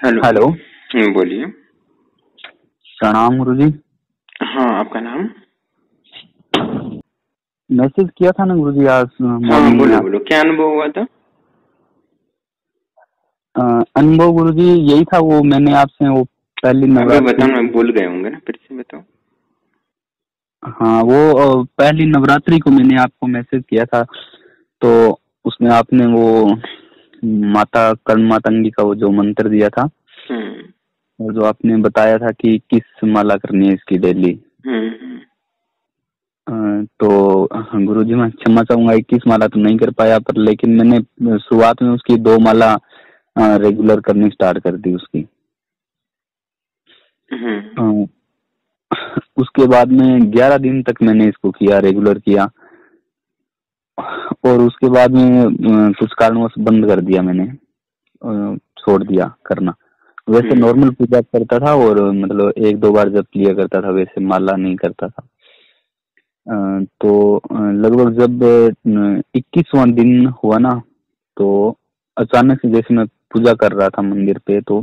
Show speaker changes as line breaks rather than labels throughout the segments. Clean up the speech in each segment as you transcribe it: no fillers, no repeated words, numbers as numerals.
Hello.
Hello.
बोलिए।
प्रणाम गुरु जी।
हाँ, आपका नाम?
मैसेज किया था ना गुरु जी आज
हाँ,
मॉर्निंग में
बोलो
आप।
बोलो, क्या अनुभव हुआ था?
अनुभव गुरु जी यही था, वो मैंने आपसे वो पहली
अबे
नवरात्रि।
बताओ ना, भूल गए होंगे ना, फिर से बताओ।
हाँ, वो पहली नवरात्रि को मैंने आपको मैसेज किया था, तो उसमें आपने वो माता कर्ण मातंगी का वो जो मंत्र दिया था, और जो आपने बताया था कि किस माला करनी है इसकी डेली।
हम्म।
तो गुरु जी मैं क्षमा चाहूंगा, 21 माला तो नहीं कर पाया, पर लेकिन मैंने शुरुआत में उसकी 2 माला रेगुलर करनी स्टार्ट कर दी उसकी। उसके बाद में 11 दिन तक मैंने इसको किया, रेगुलर किया, और उसके बाद में कुछ कारणवश बंद कर दिया मैंने, छोड़ दिया करना। वैसे नॉर्मल पूजा करता था, और मतलब 1-2 बार जब लिया करता था, वैसे माला नहीं करता था। तो लगभग जब 21वां दिन हुआ ना, तो अचानक से जैसे मैं पूजा कर रहा था मंदिर पे, तो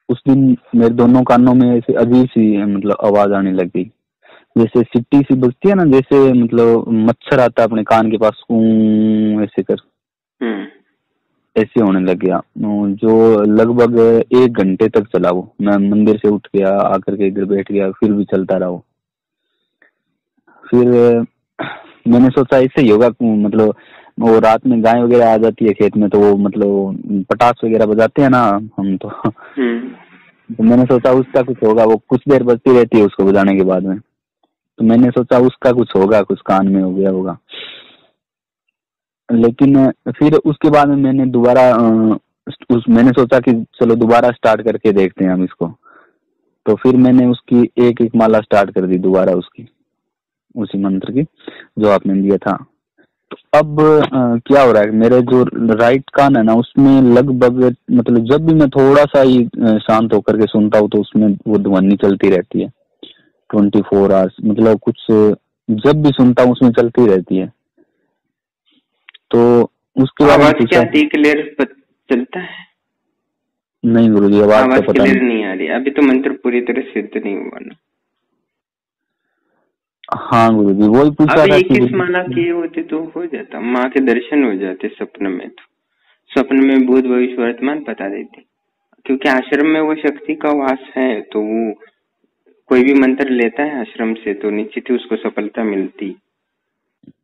उस दिन मेरे दोनों कानों में ऐसे अजीब सी मतलब आवाज आने लगी, जैसे सिट्टी सी बजती है ना, जैसे मतलब मच्छर आता है अपने कान के पास, ऐसे कर ऐसे होने लग गया, जो लगभग 1 घंटे तक चला। वो मैं मंदिर से उठ गया, आकर के इधर बैठ गया, फिर भी चलता रहा वो। फिर मैंने सोचा इससे ही होगा, मतलब वो रात में गाय वगैरह आ जाती है खेत में, तो वो मतलब पटास वगैरह बजाते हैं ना हम तो मैंने सोचा उसका कुछ होगा, वो कुछ देर बजती रहती है उसको बजाने के बाद में, तो मैंने सोचा उसका कुछ होगा, कुछ कान में हो गया होगा। लेकिन फिर उसके बाद में मैंने दोबारा मैंने सोचा कि चलो दोबारा स्टार्ट करके देखते हैं हम इसको, तो फिर मैंने उसकी एक एक माला स्टार्ट कर दी दोबारा, उसकी उसी मंत्र की जो आपने दिया था। तो अब क्या हो रहा है, मेरे जो राइट कान है ना, उसमें लगभग मतलब जब भी मैं थोड़ा सा ही शांत होकर के सुनता हूँ, तो उसमें वो ध्वनि चलती रहती है 24 आवर्स, मतलब कुछ जब भी सुनता हूँ उसमें चलती रहती है। तो उसके बारे में
आवाज क्या
पूछा।
आती है? क्लियर चलता है?
नहीं गुरुजी, आवाज तो
आवाज
पता
क्लियर
नहीं।
नहीं आ रही, अभी तो मंत्र पूरी तरह सिद्ध नहीं हुआ ना।
हाँ गुरुजी, वही पूछ रहा
अभी
था कि
21 माला किए होते तो हो जाता, माँ के दर्शन हो जाते स्वप्न में। तो स्वप्न में भूत भविष्य वर्तमान बता देती, क्योंकि आश्रम में वो शक्ति का वास है, तो वो कोई भी मंत्र लेता है आश्रम से तो निश्चित ही उसको सफलता मिलती।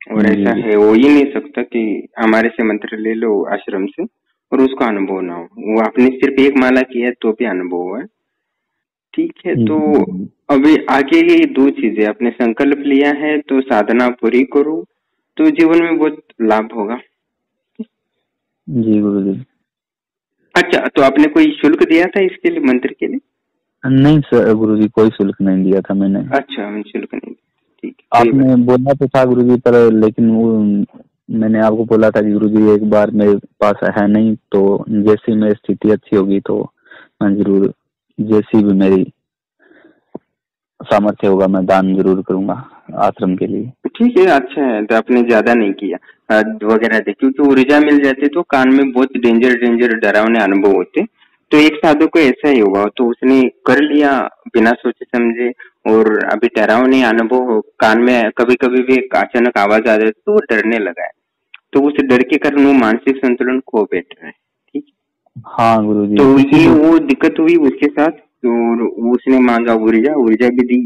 और ऐसा है, हो ही नहीं सकता कि हमारे से मंत्र ले लो आश्रम से और उसका अनुभव ना हो। वो आपने सिर्फ 1 माला किया तो भी अनुभव है। ठीक है, तो अभी आगे ये 2 चीजें, आपने संकल्प लिया है तो साधना पूरी करो, तो जीवन में बहुत लाभ होगा।
जी गुरुजी।
अच्छा, तो आपने कोई शुल्क दिया था इसके लिए, मंत्र के लिए?
नहीं सर गुरुजी, कोई शुल्क नहीं दिया था मैंने।
अच्छा, हम शुल्क नहीं। ठीक है,
आपने बोला तो था गुरुजी, पर लेकिन वो मैंने आपको बोला था कि गुरुजी एक बार मेरे पास है नहीं, तो जैसी मेरी स्थिति अच्छी होगी तो मैं जरूर, जैसी भी मेरी सामर्थ्य होगा, मैं दान जरूर करूंगा आश्रम के लिए।
ठीक है, अच्छा है। तो आपने ज्यादा नहीं किया वगैरह दे, क्योंकि ऊर्जा मिल जाती तो कान में बहुत डेंजर डरावने अनुभव होते। तो एक साधु को ऐसा ही हुआ, तो उसने कर लिया बिना सोचे समझे, और अभी डरावने अनुभव कान में कभी कभी भी अचानक आवाज आ जाए तो वो डरने लगा है। तो उस डर के कारण वो मानसिक संतुलन खो बैठ रहा है। ठीक।
हाँ गुरुजी,
तो ये
इसीलिए।
वो दिक्कत हुई उसके साथ, और उसने मांगा ऊर्जा भी दी,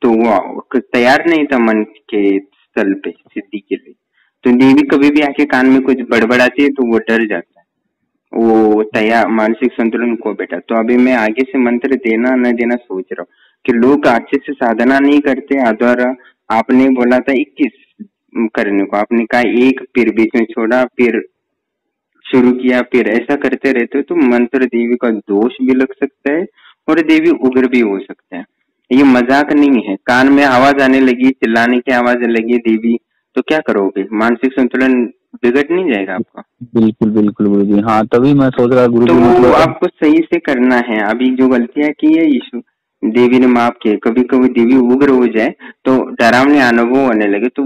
तो वो तैयार नहीं था मन के स्थल पे सिद्धि के लिए। तो देवी कभी भी आके कान में कुछ बड़बड़ाती है तो वो डर जाता है, वो तैयार मानसिक संतुलन को बैठा। तो अभी मैं आगे से मंत्र देना न देना सोच रहा हूँ कि लोग अच्छे से साधना नहीं करते। द्वारा आपने बोला था 21 करने को, आपने कहा 1, फिर बीच में छोड़ा, फिर शुरू किया, फिर ऐसा करते रहते हो तो मंत्र देवी का दोष भी लग सकता है और देवी उग्र भी हो सकता है। ये मजाक नहीं है। कान में आवाज आने लगी, चिल्लाने की आवाज लगी देवी, तो क्या करोगे? मानसिक संतुलन बिगड़ नहीं जाएगा आपका?
बिल्कुल बिल्कुल गुरुजी, हाँ तभी मैं सोच रहा गुरुजी,
तो
मतलब
आपको सही से करना है। अभी जो गलतियां की है यीशु देवी ने माफ किए। कभी कभी देवी उग्र हो जाए तो डरावने अनुभव होने लगे, तो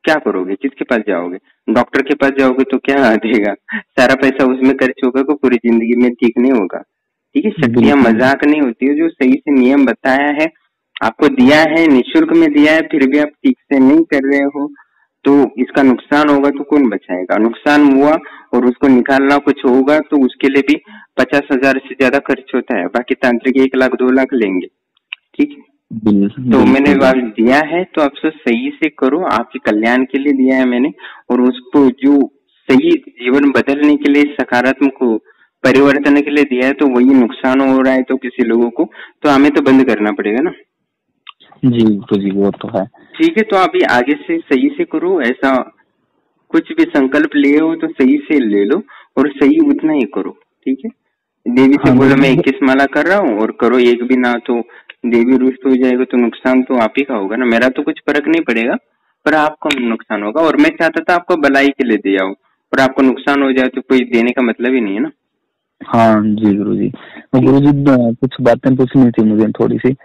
क्या करोगे, किसके पास जाओगे? डॉक्टर के पास जाओगे तो क्या देगा? सारा पैसा उसमें खर्च होगा तो पूरी जिंदगी में ठीक नहीं होगा। ठीक है, शक्तियां मजाक नहीं होती है। जो सही से नियम बताया है, आपको दिया है, निःशुल्क में दिया है, फिर भी आप ठीक से नहीं कर रहे हो तो इसका नुकसान होगा तो कौन बचाएगा? नुकसान हुआ और उसको निकालना कुछ होगा तो उसके लिए भी 50,000 से ज्यादा खर्च होता है। बाकी तांत्रिक 1 लाख 2 लाख लेंगे। ठीक है, तो मैंने दिया है तो आप सही से करो, आपके कल्याण के लिए दिया है मैंने, और उसको जो सही जीवन बदलने के लिए, सकारात्मक परिवर्तन के लिए दिया है, तो वही नुकसान हो रहा है तो किसी लोगों को, तो हमें तो बंद करना पड़ेगा ना।
जी तो जी वो तो है।
ठीक है, तो अभी आगे से सही से करो। ऐसा कुछ भी संकल्प लिए हो तो सही से ले लो और सही उतना ही करो। ठीक है, देवी से बोलो मैं 21 माला कर रहा हूँ और करो एक भी ना तो देवी रुष्ट हो जाएगा तो नुकसान तो आप ही का होगा ना। मेरा तो कुछ फर्क नहीं पड़ेगा पर आपको नुकसान होगा। और मैं चाहता था आपको भलाई के लिए दे आऊं और आपको नुकसान हो जाए तो कोई देने का मतलब ही नहीं है ना।
हाँ जी गुरुजी, गुरुजी कुछ बातें पूछनी थी मुझे थोड़ी सी।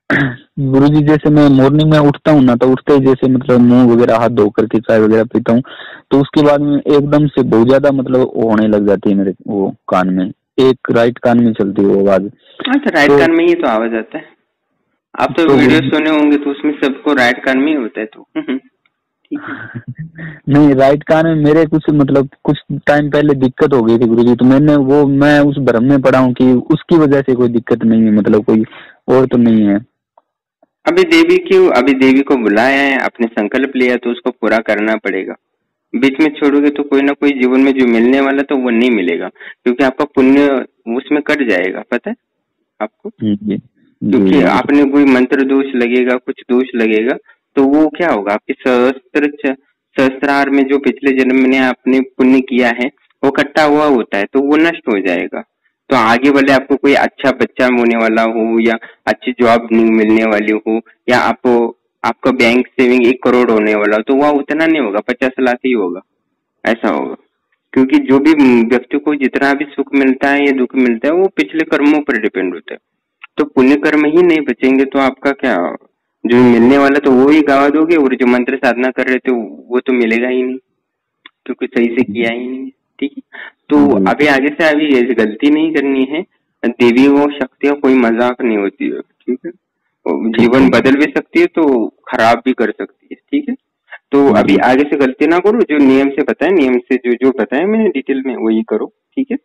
गुरुजी जैसे मैं मॉर्निंग में उठता हूँ ना, तो उठते ही जैसे मतलब मुंह वगैरह हाथ धो करके चाय वगैरह पीता हूँ, तो उसके बाद में एकदम से बहुत ज्यादा मतलब होने लग जाती है मेरे वो कान में, एक राइट कान में चलती है वो आवाज।
अच्छा, राइट कान में ही तो आवाज आता है। आप तो वीडियो सुने होंगे तो उसमें सबको राइट कान में ही होता है तो
नहीं, राइट कान में मेरे कुछ मतलब कुछ टाइम पहले दिक्कत हो गई थी गुरुजी, तो मैं उस भ्रम में पड़ा हूँ कि उसकी वजह से कोई दिक्कत नहीं है, मतलब कोई और तो नहीं है।
अभी देवी को बुलाया है, आपने संकल्प लिया तो उसको पूरा करना पड़ेगा। बीच में छोड़ोगे तो कोई ना कोई जीवन में जो मिलने वाला तो वो नहीं मिलेगा, क्योंकि आपका पुण्य उसमें कट जाएगा, पता है आपको। क्योंकि आपने कोई मंत्र दोष लगेगा, कुछ दोष लगेगा तो वो क्या होगा, आपके सहस्त्रार में जो पिछले जन्म में आपने पुण्य किया है वो इकट्ठा हुआ होता है तो वो नष्ट हो जाएगा। तो आगे वाले आपको कोई अच्छा बच्चा होने वाला हो या अच्छी जॉब मिलने वाली हो या आपका बैंक सेविंग 1 करोड़ होने वाला हो तो वह उतना नहीं होगा, 50 लाख ही होगा, ऐसा होगा। क्योंकि जो भी व्यक्ति को जितना भी सुख मिलता है या दुख मिलता है वो पिछले कर्मों पर डिपेंड होता है। तो पुण्य कर्म ही नहीं बचेंगे तो आपका क्या, जो मिलने वाला तो वो ही गवा दोगे, और जो मंत्र साधना कर रहे थे वो तो मिलेगा ही नहीं क्योंकि सही से किया ही नहीं। ठीक है, तो अभी आगे से अभी ये गलती नहीं करनी है। देवी वो शक्तियां कोई मजाक नहीं होती है। ठीक है, जीवन बदल भी सकती है तो खराब भी कर सकती है। ठीक है, तो अभी आगे से गलती ना करो, जो नियम से बताए, नियम से जो बताया मैंने डिटेल में वही करो। ठीक है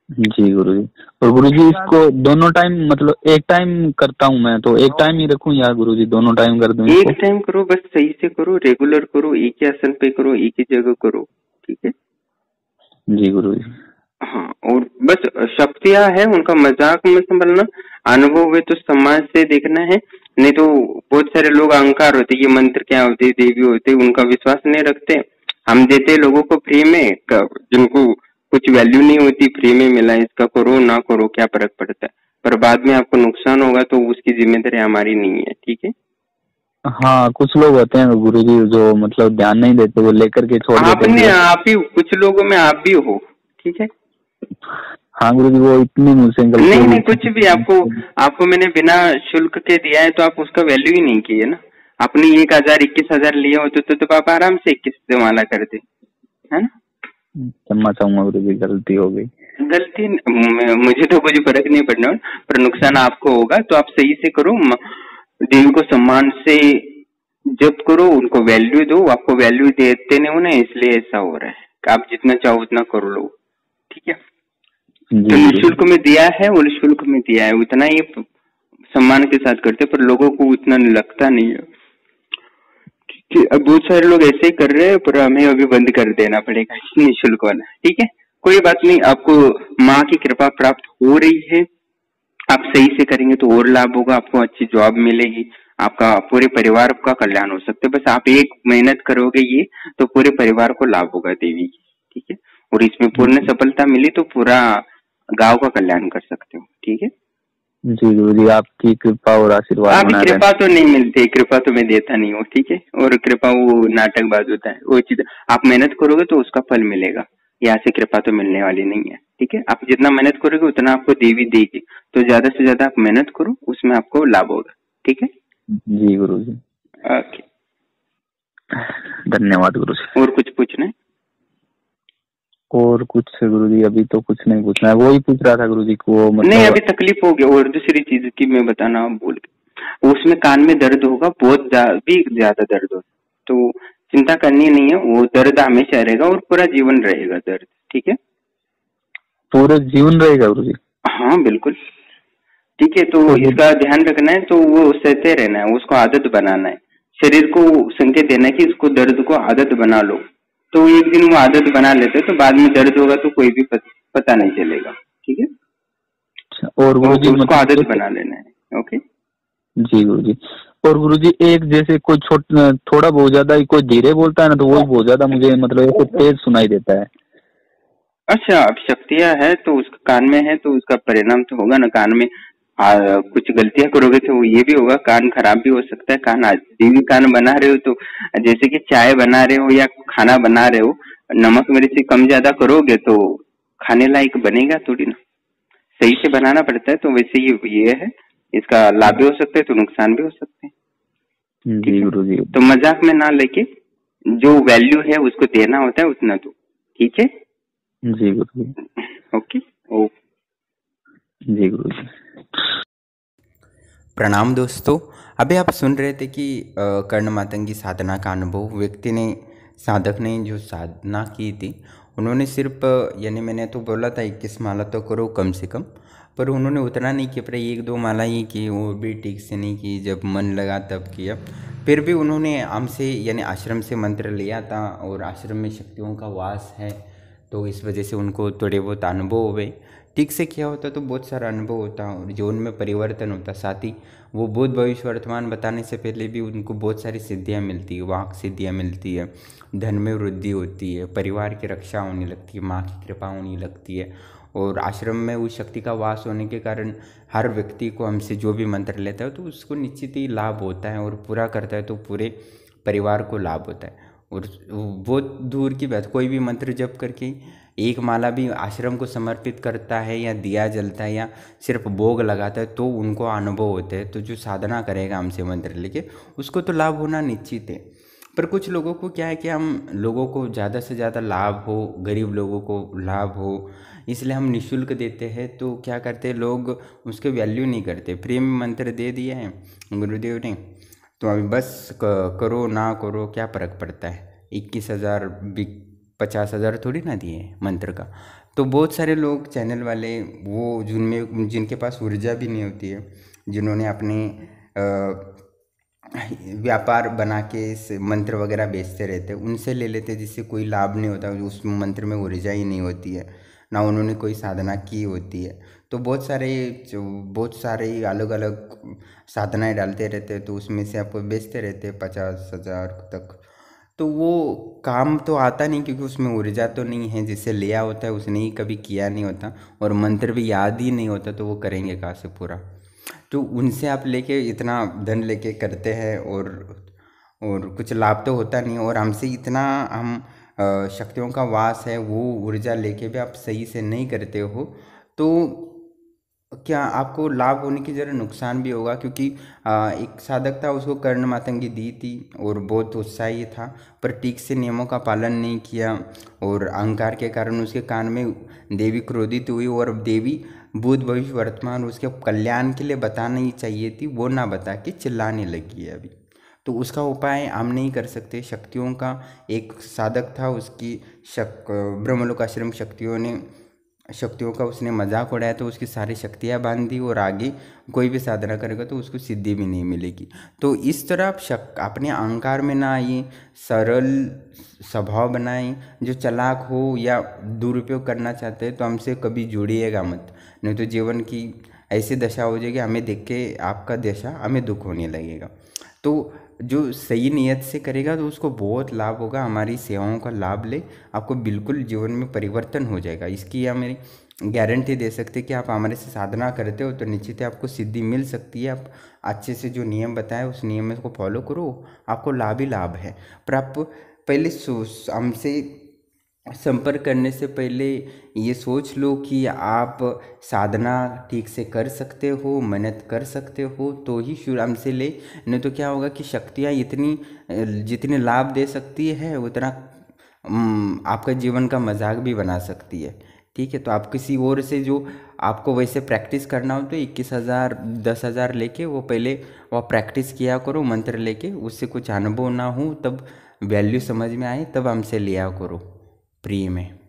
जी गुरुजी। और गुरुजी इसको दोनों टाइम मतलब एक टाइम करता हूँ मैं, तो एक टाइम ही रखूँ या गुरुजी दोनों टाइम कर दूं?
एक टाइम करो, बस सही से करो, रेगुलर करो, एक ही आसन पे करो, एक ही जगह करो। ठीक है
जी गुरुजी।
हाँ, और बस शक्तियां है उनका मजाक में संभलना, अनुभव है तो समाज से देखना है। नहीं तो बहुत सारे लोग अहंकार होते, ये मंत्र क्या होते, देवी होते, उनका विश्वास नहीं रखते। हम देते लोगों को फ्री में, जिनको कुछ वैल्यू नहीं होती, फ्री में मिला, इसका करो ना करो क्या फर्क पड़ता है, पर बाद में आपको नुकसान होगा तो उसकी जिम्मेदारी हमारी नहीं है। ठीक है,
हाँ कुछ लोग होते हैं गुरुजी जो मतलब ध्यान नहीं देते, वो लेकर के छोड़ देते हैं।
आप ही कुछ लोगों में आप भी हो। ठीक है,
हाँ गुरुजी, वो इतनी मुझसे
नहीं कुछ भी आपको मैंने बिना शुल्क के दिया है तो आप उसका वैल्यू ही नहीं किए ना। आपने 1,000 21,000 लिए होते तो आप आराम से 21 से माला करते, है ना।
क्षमा चाहूंगा गुरुजी, गलती हो गई।
गलती मुझे तो कुछ फर्क नहीं पड़ना, पर नुकसान आपको होगा तो आप सही से करो। देवी को सम्मान से जब करो, उनको वैल्यू दो, आपको वैल्यू देते नहीं हो ना, इसलिए ऐसा हो रहा है। आप जितना चाहो उतना कर लो। ठीक है, तो निःशुल्क में दिया है और शुल्क में दिया है, उतना ही सम्मान के साथ करते, पर लोगों को उतना लगता नहीं है। ठीक है, अब बहुत सारे लोग ऐसे ही कर रहे हैं पर हमें अभी बंद कर देना पड़ेगा निःशुल्क वाला। ठीक है, कोई बात नहीं, आपको माँ की कृपा प्राप्त हो रही है, आप सही से करेंगे तो और लाभ होगा, आपको अच्छी जॉब मिलेगी, आपका पूरे परिवार का कल्याण हो सकता है। बस आप एक मेहनत करोगे ये तो पूरे परिवार को लाभ होगा देवी की। ठीक है, और इसमें पूर्ण सफलता मिली तो पूरा गांव का कल्याण कर सकते हो। ठीक है
जी गुरुजी, आपकी कृपा और आशीर्वाद।
कृपा तो नहीं मिलती, कृपा तो मैं देता नहीं हूँ। ठीक है, और कृपा वो नाटकबाज होता है, वो चीज आप मेहनत करोगे तो उसका फल मिलेगा, यहाँ से कृपा तो मिलने वाली नहीं है। ठीक है, आप जितना मेहनत करोगे उतना आपको देवी देगी, तो ज्यादा से ज्यादा आप मेहनत करो, उसमें आपको लाभ होगा। ठीक है
जी गुरुजी।
ओके,
धन्यवाद गुरु जी।
और कुछ पूछना है?
और कुछ गुरु जी अभी तो कुछ नहीं पूछना है, वो ही पूछ रहा था गुरु जी को मतलब
नहीं, अभी तकलीफ हो गया। और दूसरी चीज की मैं बताना भूल गया, उसमें कान में दर्द होगा, बहुत भी ज्यादा दर्द हो, तो चिंता करनी नहीं है, वो दर्द हमेशा रहेगा और पूरा जीवन रहेगा दर्द, ठीक है?
पूरे जीवन रहेगा गुरु जी?
हाँ बिल्कुल, ठीक है। तो इसका ध्यान रखना है, तो वो सहते रहना है, उसको आदत बनाना है, शरीर को संकेत देना है कि इसको दर्द को आदत बना लो। तो एक दिन वो आदत बना लेते तो बाद में दर्द होगा तो कोई भी पता नहीं चलेगा, ठीक है?
और गुरु जी
उसको आदत बना लेना है। ओके
जी गुरु जी। और गुरु जी एक जैसे कोई थोड़ा बहुत ज्यादा कोई धीरे बोलता है ना, तो वो बहुत ज्यादा मुझे मतलब ऐसे तेज सुनाई देता है।
अच्छा, अब शक्तियां है तो उसका कान में है, तो उसका परिणाम तो होगा ना कान में। कुछ गलतियां करोगे तो ये भी होगा, कान खराब भी हो सकता है। कान भी कान बना रहे हो तो जैसे कि चाय बना रहे हो या खाना बना रहे हो, नमक मिर्ची कम ज्यादा करोगे तो खाने लायक बनेगा थोड़ी ना, सही से बनाना पड़ता है। तो वैसे ये है, इसका लाभ भी हो सकता है तो नुकसान भी हो सकते हैं।
जी गुरु जी।
तो मजाक में ना लेके जो वैल्यू है उसको देना होता है उतना तो, ठीक है?
जी गुरु जी।
ओके
जी गुरु जी।
प्रणाम दोस्तों, अभी आप सुन रहे थे कि कर्ण मातंगी साधना का अनुभव व्यक्ति ने, साधक ने जो साधना की थी, उन्होंने सिर्फ यानी मैंने तो बोला था 21 माला तो करो कम से कम, पर उन्होंने उतना नहीं किया, पर 1-2 माला ही की, वो भी ठीक से नहीं की, जब मन लगा तब किया। फिर भी उन्होंने हमसे यानी आश्रम से मंत्र लिया था और आश्रम में शक्तियों का वास है, तो इस वजह से उनको थोड़े बहुत अनुभव हुए। ठीक से किया होता तो बहुत सारा अनुभव होता और जीवन में परिवर्तन होता। साथ ही वो भूत भविष्य वर्तमान बताने से पहले भी उनको बहुत सारी सिद्धियाँ मिलती है, वाक सिद्धियाँ मिलती है, धन में वृद्धि होती है, परिवार की रक्षा होने लगती है, माँ की कृपा होने लगती है। और आश्रम में उस शक्ति का वास होने के कारण हर व्यक्ति को हमसे जो भी मंत्र लेता है तो उसको निश्चित ही लाभ होता है, और पूरा करता है तो पूरे परिवार को लाभ होता है। और बहुत दूर की बात, कोई भी मंत्र जप करके एक माला भी आश्रम को समर्पित करता है या दिया जलता है या सिर्फ भोग लगाता है तो उनको अनुभव होते हैं। तो जो साधना करेगा हमसे मंत्र लेके उसको तो लाभ होना निश्चित है। पर कुछ लोगों को क्या है कि हम लोगों को ज़्यादा से ज़्यादा लाभ हो, गरीब लोगों को लाभ हो, इसलिए हम निःशुल्क देते हैं। तो क्या करते हैं लोग, उसके वैल्यू नहीं करते। फ्री में मंत्र दे दिया है गुरुदेव ने, तो अभी बस करो ना करो क्या फ़र्क पड़ता है। 21,000 50,000 थोड़ी ना दिए मंत्र का। तो बहुत सारे लोग चैनल वाले वो जिनके पास ऊर्जा भी नहीं होती है, जिन्होंने अपने व्यापार बना के इस मंत्र वगैरह बेचते रहते हैं, उनसे ले लेते, जिससे कोई लाभ नहीं होता, उस मंत्र में ऊर्जा ही नहीं होती है, ना उन्होंने कोई साधना की होती है। तो बहुत सारे अलग अलग साधनाएं डालते रहते हैं, तो उसमें से आपको बेचते रहते हैं 50,000 तक। तो वो काम तो आता नहीं, क्योंकि उसमें ऊर्जा तो नहीं है। जिसे लिया होता है उसने ही कभी किया नहीं होता, और मंत्र भी याद ही नहीं होता, तो वो करेंगे कहाँ से पूरा। तो उनसे आप लेके इतना धन लेके करते हैं और कुछ लाभ तो होता नहीं, और हमसे इतना हम शक्तियों का वास है, वो ऊर्जा लेके भी आप सही से नहीं करते हो, तो क्या आपको लाभ होने की जरा नुकसान भी होगा। क्योंकि एक साधक था, उसको कर्ण मातंगी दी थी और बहुत उत्साही था, पर ठीक से नियमों का पालन नहीं किया, और अहंकार के कारण उसके कान में देवी क्रोधित हुई, और देवी भूत भविष्य वर्तमान उसके कल्याण के लिए बताना ही चाहिए थी, वो ना बता के चिल्लाने लगी है अभी। तो उसका उपाय हम नहीं कर सकते। शक्तियों का एक साधक था, उसकी ब्रह्मलोक आश्रम शक्तियों का उसने मजाक उड़ाया, तो उसकी सारी शक्तियाँ बांध दी, और आगे कोई भी साधना करेगा तो उसको सिद्धि भी नहीं मिलेगी। तो इस तरह आप अपने अहंकार में ना आइए, सरल स्वभाव बनाएं। जो चालाक हो या दुरुपयोग करना चाहते हैं तो हमसे कभी जुड़िएगा मत, नहीं तो जीवन की ऐसी दशा हो जाएगी, हमें देख के आपका दशा हमें दुख होने लगेगा। तो जो सही नियत से करेगा तो उसको बहुत लाभ होगा। हमारी सेवाओं का लाभ ले, आपको बिल्कुल जीवन में परिवर्तन हो जाएगा। इसकी हम मेरी गारंटी दे सकते कि आप हमारे से साधना करते हो तो निश्चित ही आपको सिद्धि मिल सकती है। आप अच्छे से जो नियम बताए उस नियम में को फॉलो करो, आपको लाभ ही लाभ है। पर आप पहले हमसे संपर्क करने से पहले ये सोच लो कि आप साधना ठीक से कर सकते हो, मेहनत कर सकते हो, तो ही शुरू से ले। नहीं तो क्या होगा कि शक्तियाँ इतनी जितने लाभ दे सकती है उतना आपका जीवन का मजाक भी बना सकती है। ठीक है, तो आप किसी और से जो आपको वैसे प्रैक्टिस करना हो तो 21,000 10,000 लेके वो पहले वो प्रैक्टिस किया करो मंत्र लेके, उससे कुछ अनुभव ना हो तब वैल्यू समझ में आए तब हमसे लिया करो फ्री में।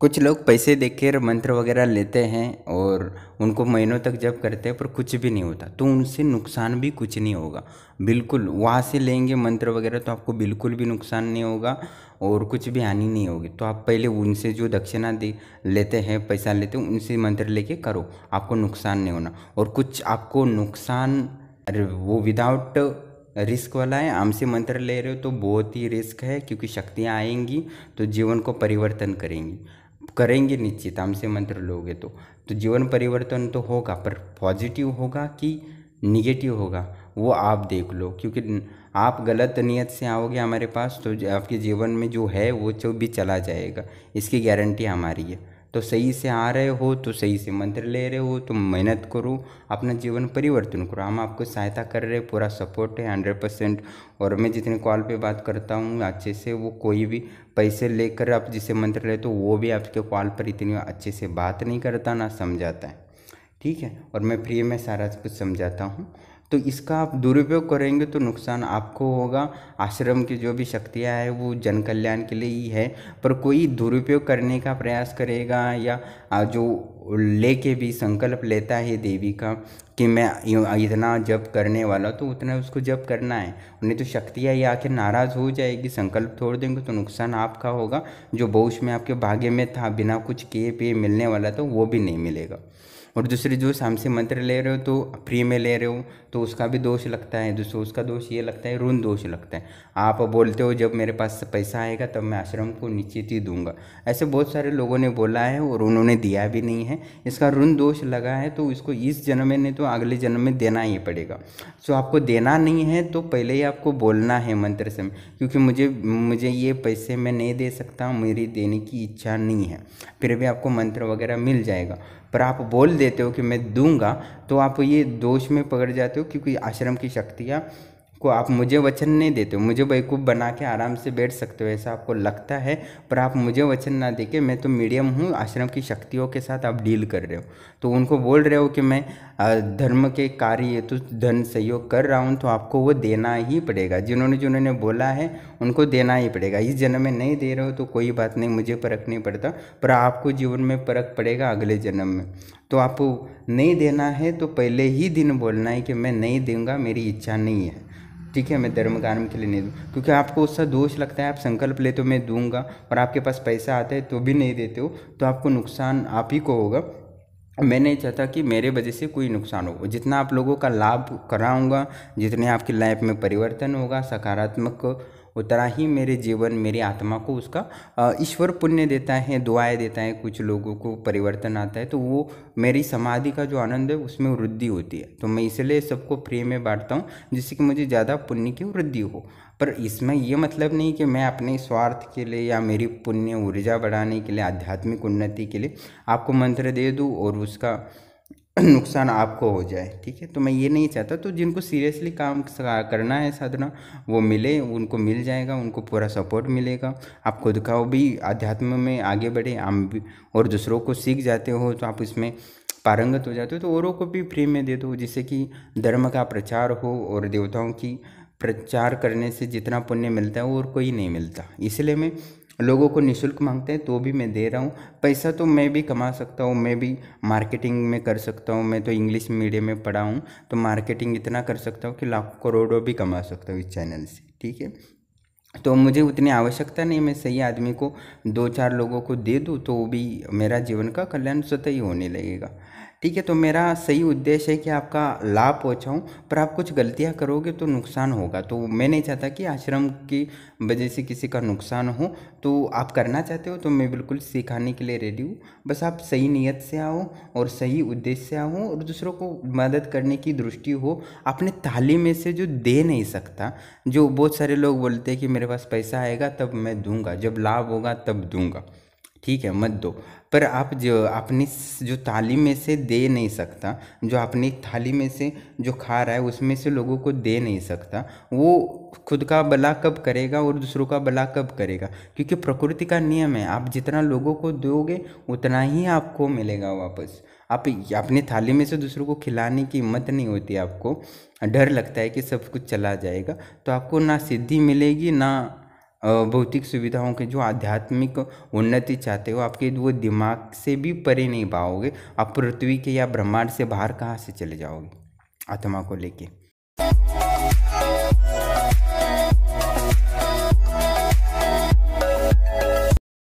कुछ लोग पैसे देकर मंत्र वगैरह लेते हैं और उनको महीनों तक जप करते हैं पर कुछ भी नहीं होता, तो उनसे नुकसान भी कुछ नहीं होगा। बिल्कुल वहाँ से लेंगे मंत्र वगैरह तो आपको बिल्कुल भी नुकसान नहीं होगा और कुछ भी हानि नहीं होगी। तो आप पहले उनसे जो दक्षिणा दे लेते हैं, पैसा लेते हैं, उनसे मंत्र लेके करो, आपको नुकसान नहीं होना। और कुछ आपको नुकसान वो विदाउट रिस्क वाला है। हमसे मंत्र ले रहे हो तो बहुत ही रिस्क है, क्योंकि शक्तियाँ आएंगी तो जीवन को परिवर्तन करेंगे निश्चित। हमसे मंत्र लोगे तो जीवन परिवर्तन तो होगा, पर पॉजिटिव होगा कि निगेटिव होगा वो आप देख लो। क्योंकि आप गलत नियत से आओगे हमारे पास तो आपके जीवन में जो है वो जो भी चला जाएगा, इसकी गारंटी हमारी है। तो सही से आ रहे हो तो सही से मंत्र ले रहे हो तो मेहनत करो, अपना जीवन परिवर्तन करो। हम आपको सहायता कर रहे हैं, पूरा सपोर्ट है 100%। और मैं जितने कॉल पे बात करता हूँ अच्छे से, वो कोई भी पैसे लेकर आप जिसे मंत्र ले तो वो भी आपके कॉल पर इतनी अच्छे से बात नहीं करता ना समझाता है। ठीक है, और मैं फ्री में सारा कुछ समझाता हूँ। तो इसका आप दुरुपयोग करेंगे तो नुकसान आपको होगा। आश्रम की जो भी शक्तियाँ हैं वो जन कल्याण के लिए ही है, पर कोई दुरुपयोग करने का प्रयास करेगा या जो लेके भी संकल्प लेता है देवी का कि मैं इतना जप करने वाला, तो उतना उसको जप करना है। नहीं तो शक्तियाँ ये आके नाराज़ हो जाएगी, संकल्प तोड़ देंगे तो नुकसान आपका होगा। जो भविष्य में आपके भाग्य में था बिना कुछ किए पिए मिलने वाला था वो भी नहीं मिलेगा। और दूसरी जो हमसे मंत्र ले रहे हो तो फ्री में ले रहे हो तो उसका भी दोष लगता है। दूसरा उसका दोष ये लगता है, ऋण दोष लगता है। आप बोलते हो जब मेरे पास पैसा आएगा तब मैं आश्रम को निश्चित ही दूंगा। ऐसे बहुत सारे लोगों ने बोला है और उन्होंने दिया भी नहीं है। इसका ऋण दोष लगा है तो इसको इस जन्म में नहीं तो अगले जन्म में देना ही पड़ेगा। सो आपको देना नहीं है तो पहले ही आपको बोलना है मंत्र से, क्योंकि मुझे ये पैसे मैं नहीं दे सकता, मेरी देने की इच्छा नहीं है। फिर भी आपको मंत्र वगैरह मिल जाएगा, पर आप बोल देते हो कि मैं दूंगा तो आप ये दोष में पकड़ जाते हो। क्योंकि आश्रम की शक्तियाँ को आप मुझे वचन नहीं देते हो, मुझे बेवकूफ़ बना के आराम से बैठ सकते हो ऐसा आपको लगता है, पर आप मुझे वचन ना देके, मैं तो मीडियम हूँ, आश्रम की शक्तियों के साथ आप डील कर रहे हो। तो उनको बोल रहे हो कि मैं धर्म के कार्य तो धन सहयोग कर रहा हूँ, तो आपको वो देना ही पड़ेगा। जिन्होंने बोला है उनको देना ही पड़ेगा। इस जन्म में नहीं दे रहे हो तो कोई बात नहीं, मुझे फर्क नहीं पड़ता, पर आपको जीवन में फर्क पड़ेगा अगले जन्म में। तो आपको नहीं देना है तो पहले ही दिन बोलना है कि मैं नहीं दूंगा, मेरी इच्छा नहीं है। ठीक है, मैं धर्म कर्म के लिए नहीं दूँ, क्योंकि आपको उसका दोष लगता है। आप संकल्प लेते हो मैं दूंगा और आपके पास पैसा आता है तो भी नहीं देते हो, तो आपको नुकसान आप ही को होगा। मैं नहीं चाहता कि मेरे वजह से कोई नुकसान हो। जितना आप लोगों का लाभ कराऊंगा, जितने आपकी लाइफ में परिवर्तन होगा सकारात्मक, उतना ही मेरे जीवन मेरी आत्मा को उसका ईश्वर पुण्य देता है, दुआएं देता है। कुछ लोगों को परिवर्तन आता है तो वो मेरी समाधि का जो आनंद है उसमें वृद्धि होती है। तो मैं इसलिए सबको फ्री में बांटता हूँ जिससे कि मुझे ज़्यादा पुण्य की वृद्धि हो। पर इसमें ये मतलब नहीं कि मैं अपने स्वार्थ के लिए या मेरी पुण्य ऊर्जा बढ़ाने के लिए, आध्यात्मिक उन्नति के लिए आपको मंत्र दे दूँ और उसका नुकसान आपको हो जाए। ठीक है, तो मैं ये नहीं चाहता। तो जिनको सीरियसली काम करना है साधना वो मिले, उनको मिल जाएगा, उनको पूरा सपोर्ट मिलेगा। आप खुद का भी आध्यात्म में आगे बढ़े, हम भी और दूसरों को सीख जाते हो तो आप इसमें पारंगत हो जाते हो, तो औरों को भी फ्री में दे दो, जिससे कि धर्म का प्रचार हो। और देवताओं की प्रचार करने से जितना पुण्य मिलता है और कोई नहीं मिलता, इसलिए मैं लोगों को निःशुल्क मांगते हैं तो भी मैं दे रहा हूँ। पैसा तो मैं भी कमा सकता हूँ, मैं भी मार्केटिंग में कर सकता हूँ। मैं तो इंग्लिश मीडियम में पढ़ा हूँ तो मार्केटिंग इतना कर सकता हूँ कि लाखों करोड़ों भी कमा सकता हूँ इस चैनल से। ठीक है, तो मुझे उतनी आवश्यकता नहीं, मैं सही आदमी को 2-4 लोगों को दे दूँ तो भी मेरा जीवन का कल्याण स्वतः ही होने लगेगा। ठीक है। तो मेरा सही उद्देश्य है कि आपका लाभ पहुंचाऊं, पर आप कुछ गलतियां करोगे तो नुकसान होगा। तो मैं नहीं चाहता कि आश्रम की वजह से किसी का नुकसान हो। तो आप करना चाहते हो तो मैं बिल्कुल सिखाने के लिए रेडी हूँ। बस आप सही नीयत से आओ और सही उद्देश्य से आओ और दूसरों को मदद करने की दृष्टि हो। अपने तालीम में से जो दे नहीं सकता, जो बहुत सारे लोग बोलते हैं कि मेरे पास पैसा आएगा तब मैं दूंगा, जब लाभ होगा तब दूंगा, ठीक है, मत दो। पर आप जो अपनी जो थाली में से दे नहीं सकता, जो अपनी थाली में से जो खा रहा है उसमें से लोगों को दे नहीं सकता, वो खुद का भला कब करेगा और दूसरों का भला कब करेगा? क्योंकि प्रकृति का नियम है, आप जितना लोगों को दोगे उतना ही आपको मिलेगा वापस। आप अपनी थाली में से दूसरों को खिलाने की हिम्मत नहीं होती, आपको डर लगता है कि सब कुछ चला जाएगा, तो आपको ना सिद्धि मिलेगी ना भौतिक सुविधाओं के जो आध्यात्मिक उन्नति चाहते हो, आपके वो दिमाग से भी परे नहीं पाओगे। आप पृथ्वी के या ब्रह्मांड से बाहर कहाँ से चले जाओगे आत्मा को लेके।